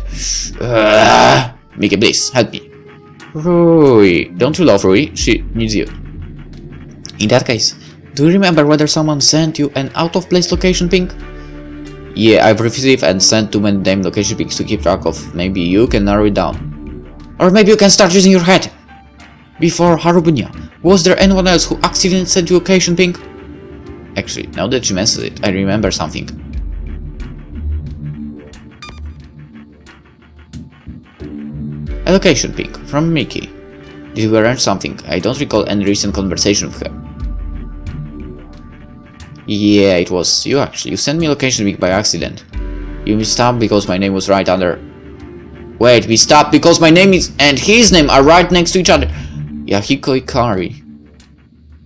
Mickey, please, help me. Rui. Don't you love Rui? She needs you. In that case, do you remember whether someone sent you an out-of-place location ping? Yeah, I've received and sent too many damn location pings to keep track of. Maybe you can narrow it down. Or maybe you can start using your head. Before Harubunya, was there anyone else who accidentally sent you a location ping? Actually, now that you mentioned it, I remember something. A location ping from Mickey. Did you arrange something? I don't recall any recent conversation with her. Yeah, it was you actually. You sent me a location ping by accident. You stopped because my name was right under... Wait, we stopped because my name is and his name are right next to each other. Yahiko Ikari.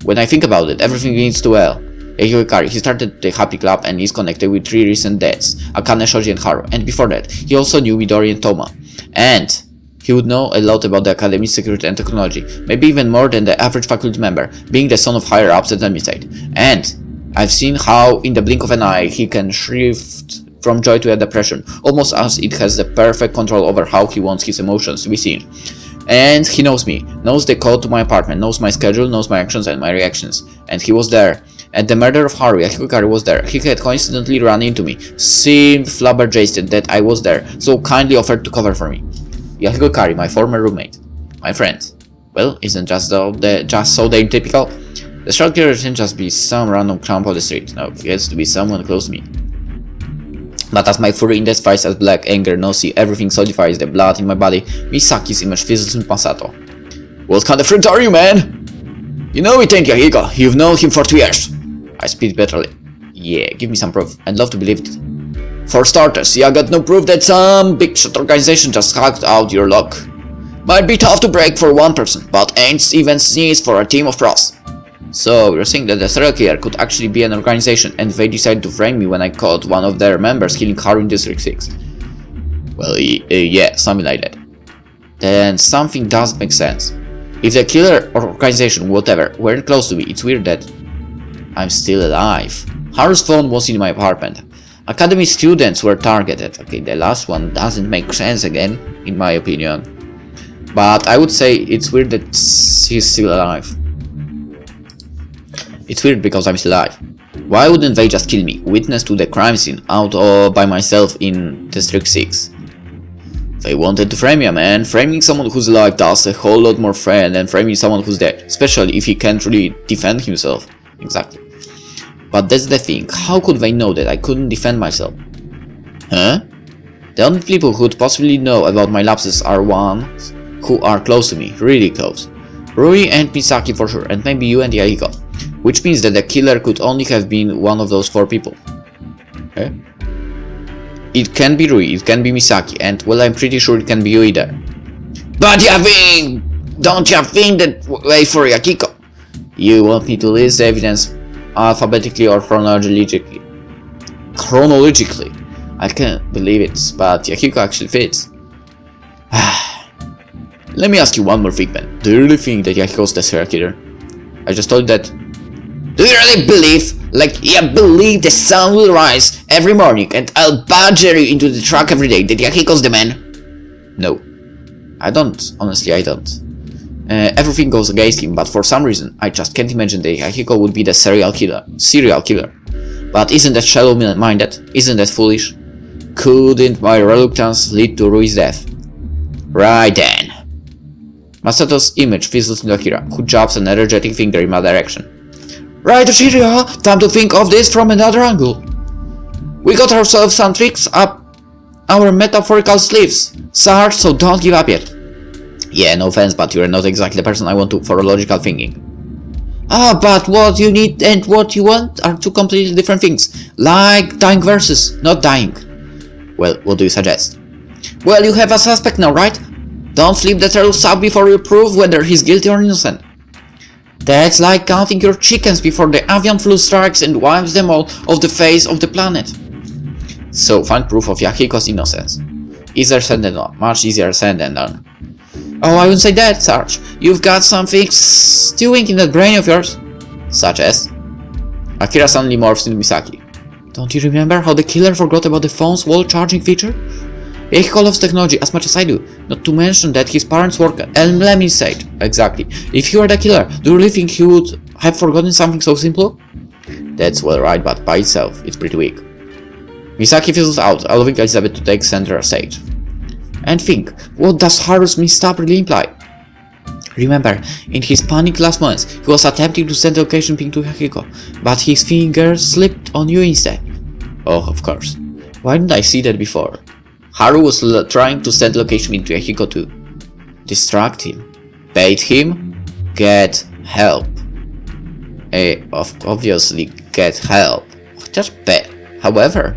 When I think about it, everything leads to well. Yahiko Ikari, he started the Happy Club and is connected with 3 recent deaths, Akane, Shoji and Haru, and before that, he also knew Midori and Toma. And he would know a lot about the Academy's security and technology, maybe even more than the average faculty member, being the son of higher-ups at Amistate. And I've seen how, in the blink of an eye, he can shift from joy to a depression, almost as it has the perfect control over how he wants his emotions to be seen. And he knows me, knows the code to my apartment, knows my schedule, knows my actions and my reactions. And he was there. At the murder of Haru, Yahiko Ikari was there. He had coincidentally run into me, seemed flabbergasted that I was there, so kindly offered to cover for me. Yahiko Ikari, my former roommate. My friend. Well, isn't just so damn typical? The short killer shouldn't just be some random clown on the street. No, he has to be someone close to me. But as my fury intensifies as black anger, nausea, everything solidifies, the blood in my body, Misaki's image fizzles in Masato. What kind of freak are you, man? You know it ain't Yahiko. You've known him for 2 years. I spit bitterly. Yeah, give me some proof. I'd love to believe it. For starters, I got no proof that some big shot organization just hacked out your luck. Might be tough to break for one person, but ain't even sneeze for a team of pros. So, you're saying that the serial killer could actually be an organization and they decided to frame me when I caught one of their members killing Haru in District 6? Well, yeah, something like that. then something doesn't make sense. If the killer or organization, whatever, weren't close to me, it's weird that I'm still alive. Haru's phone was in my apartment. Academy students were targeted. Okay, the last one doesn't make sense again, in my opinion. But I would say it's weird that he's still alive. It's weird because I'm still alive. Why wouldn't they just kill me, witness to the crime scene, out by myself in District 6? They wanted to frame me, man. Framing someone who's alive does a whole lot more fun than framing someone who's dead, especially if he can't really defend himself. Exactly. But that's the thing, how could they know that I couldn't defend myself? Huh? The only people who'd possibly know about my lapses are ones who are close to me, really close. Rui and Misaki for sure, and maybe you and Yahiko. Which means that the killer could only have been one of those 4 people. Huh? It can be Rui, it can be Misaki, and well, I'm pretty sure it can be you either. But don't you think that way for Yahiko? You want me to list the evidence alphabetically or chronologically? Chronologically. I can't believe it, but Yahiko actually fits. Let me ask you one more thing, man. Do you really think that Yahiko's the serial killer? I just told you that. Do you really believe the sun will rise every morning and I'll badger you into the truck every day that Yahiko's the man? No. I don't. Honestly, I don't. Everything goes against him, but for some reason, I just can't imagine that Yahiko would be the serial killer. But isn't that shallow-minded? Isn't that foolish? Couldn't my reluctance lead to Rui's death? Right then. Masato's image fizzles into Akira, who jabs an energetic finger in my direction. Right, Shirya, time to think of this from another angle. We got ourselves some tricks up our metaphorical sleeves, Sarge, so don't give up yet. Yeah, no offense, but you're not exactly the person I want to for logical thinking. But what you need and what you want are 2 completely different things. Like dying versus not dying. Well, what do you suggest? Well, you have a suspect now, right? Don't flip the truth up before you prove whether he's guilty or innocent. That's like counting your chickens before the avian flu strikes and wipes them all off the face of the planet. So, find proof of Yahiko's innocence. Easier said than done. Much easier said than done. Oh, I wouldn't say that, Sarge. You've got something stewing in that brain of yours. Such as? Akira suddenly morphs into Misaki. Don't you remember how the killer forgot about the phone's wall charging feature? Yahiko loves technology as much as I do, not to mention that his parents work at let me say it. Exactly. If he were the killer, do you really think he would have forgotten something so simple? That's well right, but by itself, it's pretty weak. Misaki fizzles out, allowing Elizabeth to take center stage. And think, what does Haru's misstep really imply? Remember, in his panic last moments, he was attempting to send the location ping to Yahiko, but his finger slipped on you instead. Oh, of course. Why didn't I see that before? Haru was trying to send location ping to Yahiko to distract him, bait him, get help. Obviously get help. However,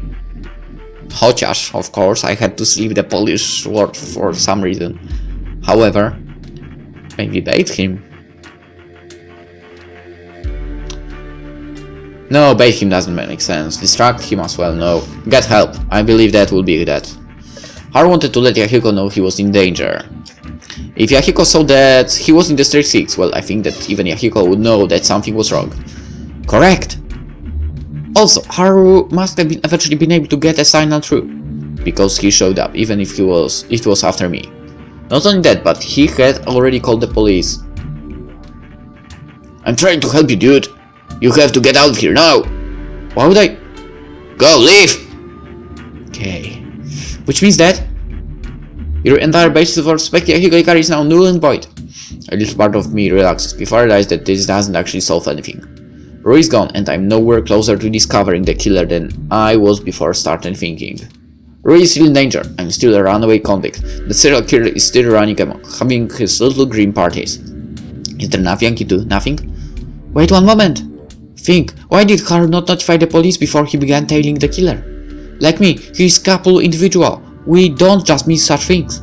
of course, I had to sleep the Polish word for some reason. However, maybe bait him. No, bait him doesn't make sense. Distract him as well, no. Get help. I believe that will be that. Haru wanted to let Yahiko know he was in danger. If Yahiko saw that he was in District 6, well, I think that even Yahiko would know that something was wrong. Correct! Also, Haru must have eventually been able to get a signal through, because he showed up, even if it was after me. Not only that, but he had already called the police. I'm trying to help you, dude. You have to get out of here now. Why would I? Go, leave! Okay. Which means that your entire basis for suspecting Yahiko is now null and void. A little part of me relaxes before I realize that this doesn't actually solve anything. Rui is gone and I'm nowhere closer to discovering the killer than I was before starting thinking. Rui is still in danger. I'm still a runaway convict. The serial killer is still running amok, having his little green parties. Is there nothing I can do? Nothing? Wait one moment! Think, why did Haru not notify the police before he began tailing the killer? Like me, he's a capable individual. We don't just miss such things.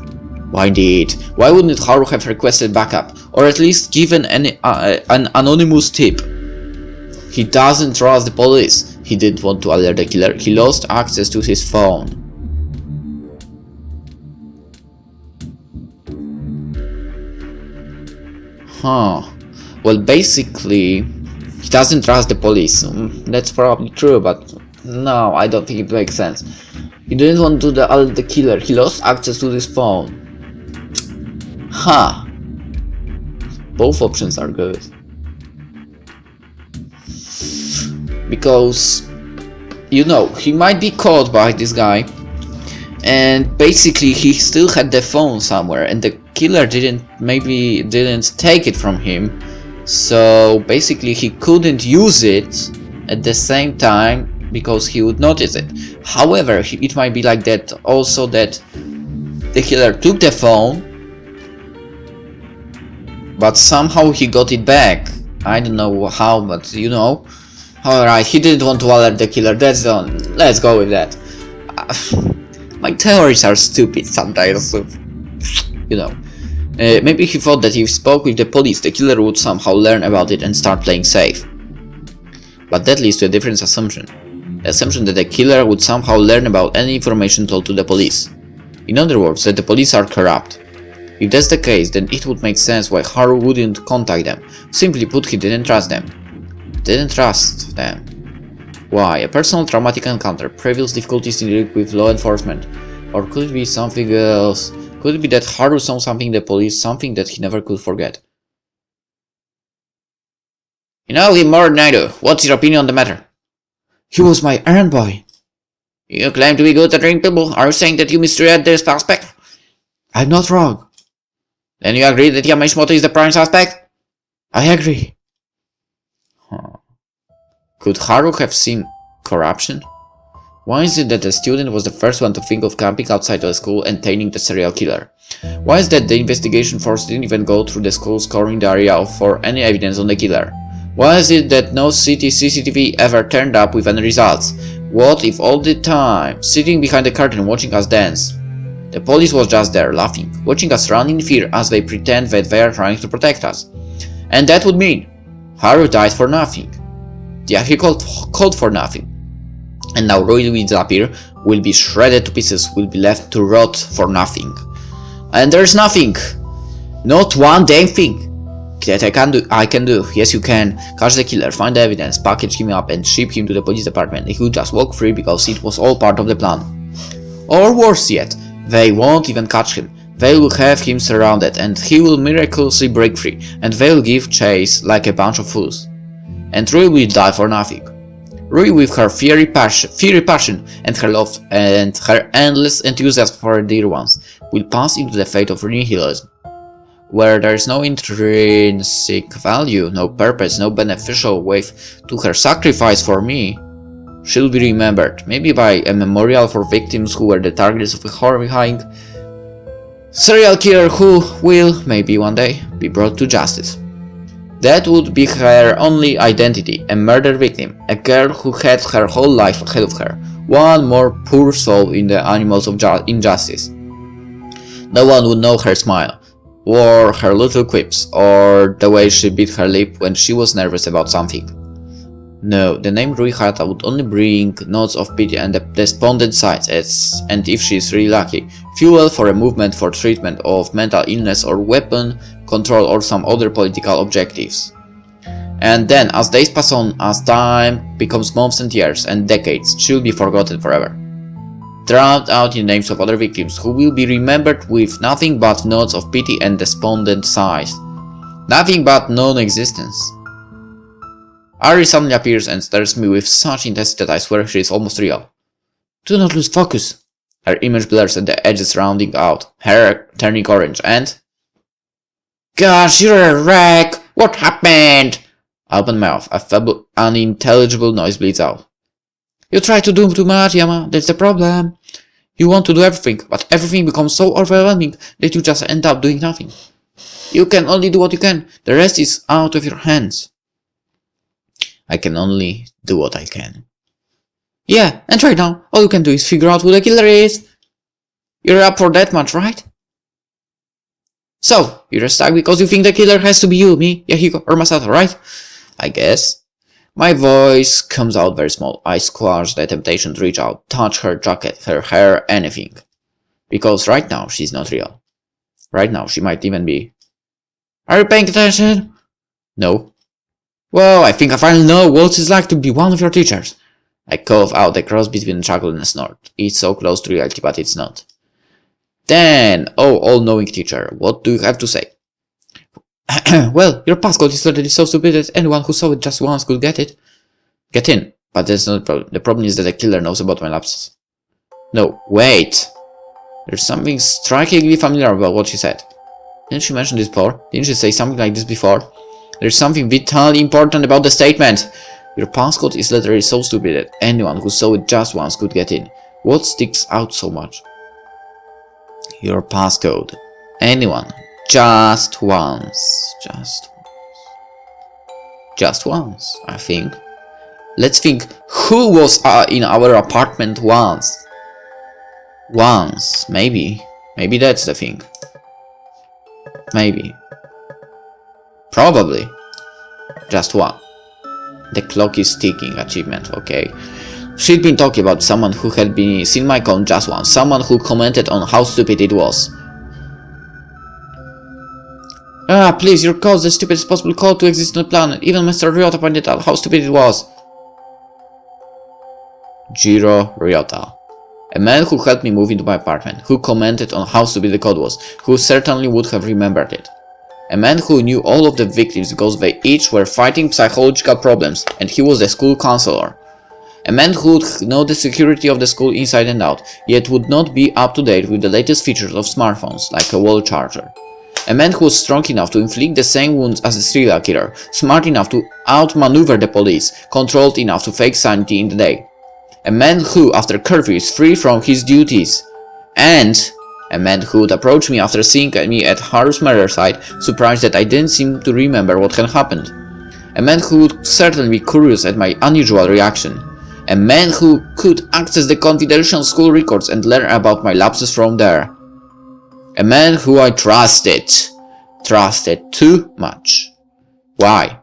Why indeed? Why wouldn't Haru have requested backup, or at least given an anonymous tip? He doesn't trust the police. He didn't want to alert the killer. He lost access to his phone. Huh. Well, basically, he doesn't trust the police. That's probably true, but no, I don't think it makes sense. He didn't want to alert the killer. He lost access to his phone. Huh. Both options are good. Because, you know, he might be caught by this guy. And basically he still had the phone somewhere. And the killer didn't take it from him. So basically he couldn't use it at the same time. Because he would notice it. However, it might be like that also that the killer took the phone, but somehow he got it back. I don't know how, but you know. Alright, he didn't want to alert the killer. That's done. Let's go with that. My theories are stupid sometimes. So, you know. Maybe he thought that if he spoke with the police, the killer would somehow learn about it and start playing safe. But that leads to a different assumption. The assumption that the killer would somehow learn about any information told to the police. In other words, that the police are corrupt. If that's the case, then it would make sense why Haru wouldn't contact them. Simply put, he didn't trust them. Why? A personal traumatic encounter, previous difficulties in dealing with law enforcement. Or could it be something else? Could it be that Haru saw something in the police, something that he never could forget? You know him more than I do. What's your opinion on the matter? He was my errand boy. You claim to be good at reading people. Are you saying that you misread the suspect? I'm not wrong. Then you agree that Yama Ishimoto is the prime suspect? I agree. Could Haru have seen corruption? Why is it that the student was the first one to think of camping outside of the school and taming the serial killer? Why is that the investigation force didn't even go through the school scouring the area for any evidence on the killer? Why is it that no city CCTV ever turned up with any results? What if all the time, sitting behind the curtain watching us dance, the police was just there laughing, watching us run in fear as they pretend that they are trying to protect us? And that would mean Haru died for nothing. Yeah, he called for nothing. And now Rui will disappear, will be shredded to pieces, will be left to rot for nothing. And there's nothing. Not one damn thing. That I can do. Yes, you can. Catch the killer, find the evidence, package him up and ship him to the police department. He will just walk free because it was all part of the plan. Or worse yet, they won't even catch him. They will have him surrounded and he will miraculously break free and they'll give chase like a bunch of fools. And Rui will die for nothing. Rui, with her fiery passion and her love and her endless enthusiasm for her dear ones, will pass into the fate of nihilism. Where there is no intrinsic value, no purpose, no beneficial wave to her sacrifice for me, she'll be remembered, maybe by a memorial for victims who were the targets of a horrifying serial killer who will, maybe one day, be brought to justice. That would be her only identity, a murder victim, a girl who had her whole life ahead of her, one more poor soul in the animals of injustice. No one would know her smile, or her little quips, or the way she bit her lip when she was nervous about something. No, the name Rui Hata would only bring notes of pity and despondent sighs, and if she is really lucky, fuel for a movement for treatment of mental illness or weapon control or some other political objectives. And then, as days pass on, as time becomes months and years and decades, she'll be forgotten forever. Drowned out in names of other victims who will be remembered with nothing but notes of pity and despondent sighs. Nothing but non-existence. Ari suddenly appears and stares me with such intensity that I swear she is almost real. Do not lose focus. Her image blurs at the edges, rounding out, hair turning orange, and... Gosh, you're a wreck! What happened? I open my mouth, a feeble, unintelligible noise bleeds out. You try to do too much, Yama, that's the problem. You want to do everything, but everything becomes so overwhelming that you just end up doing nothing. You can only do what you can, the rest is out of your hands. I can only do what I can. Yeah, and right now, all you can do is figure out who the killer is. You're up for that much, right? So, you're stuck because you think the killer has to be you, me, Yahiko, or Masato, right? I guess. My voice comes out very small. I squash the temptation to reach out, touch her jacket, her hair, anything. Because right now, she's not real. Right now, she might even be Are you paying attention? No. Well, I think I finally know what it's like to be one of your teachers. I cough out a cross between a chuckle and a snort. It's so close to reality, but it's not. Then, oh, all-knowing teacher, what do you have to say? Well, your passcode is literally so stupid that anyone who saw it just once could get it. Get in. But that's not the problem. The problem is that the killer knows about my lapses. No, wait. There's something strikingly familiar about what she said. Didn't she mention this before? Didn't she say something like this before? There's something vitally important about the statement. Your passcode is literally so stupid that anyone who saw it just once could get in. What sticks out so much? Your passcode. Anyone. Just once. Just once, I think. Let's think. Who was in our apartment once? Once. Maybe. Maybe that's the thing. Maybe. Probably. Just one. The clock is ticking. Achievement. Okay. She'd been talking about someone who had been seen my code just once. Someone who commented on how stupid it was. Ah, please, your code's the stupidest possible code to exist on the planet. Even Mr. Ryota pointed out how stupid it was. Jiro Ryota. A man who helped me move into my apartment, who commented on how stupid the code was, who certainly would have remembered it. A man who knew all of the victims because they each were fighting psychological problems, and he was the school counselor. A man who would know the security of the school inside and out, yet would not be up to date with the latest features of smartphones, like a wall charger. A man who was strong enough to inflict the same wounds as a serial killer, smart enough to outmaneuver the police, controlled enough to fake sanity in the day. A man who, after curfew, is free from his duties. And a man who would approach me after seeing me at Haru's murder site, surprised that I didn't seem to remember what had happened. A man who would certainly be curious at my unusual reaction. A man who could access the confidential school records and learn about my lapses from there. A man who I trusted. Trusted too much. Why?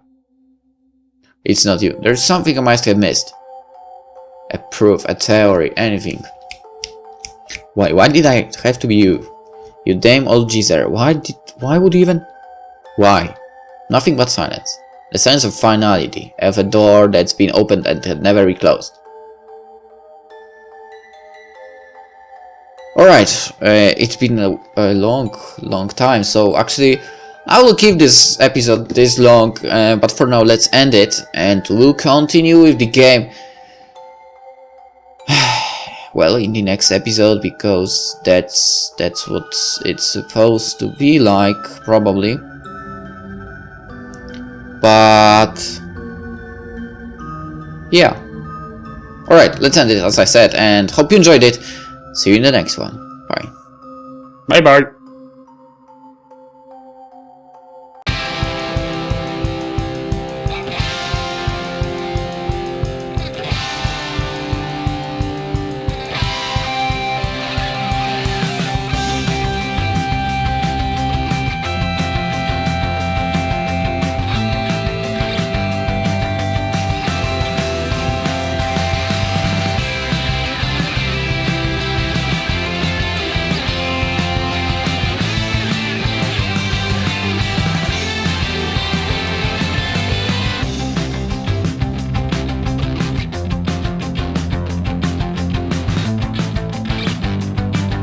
It's not you. There's something I must have missed. A proof, a theory, anything. Why did I have to be you? You damn old geezer. Why would you even? Why? Nothing but silence. The sense of finality, of a door that's been opened and had never reclosed. Alright, it's been a long time, so actually I will keep this episode this long, but for now let's end it and we'll continue with the game. Well, in the next episode, because that's what it's supposed to be like, probably. But yeah. Alright, let's end it as I said, and hope you enjoyed it. See you in the next one. Bye. Bye bye.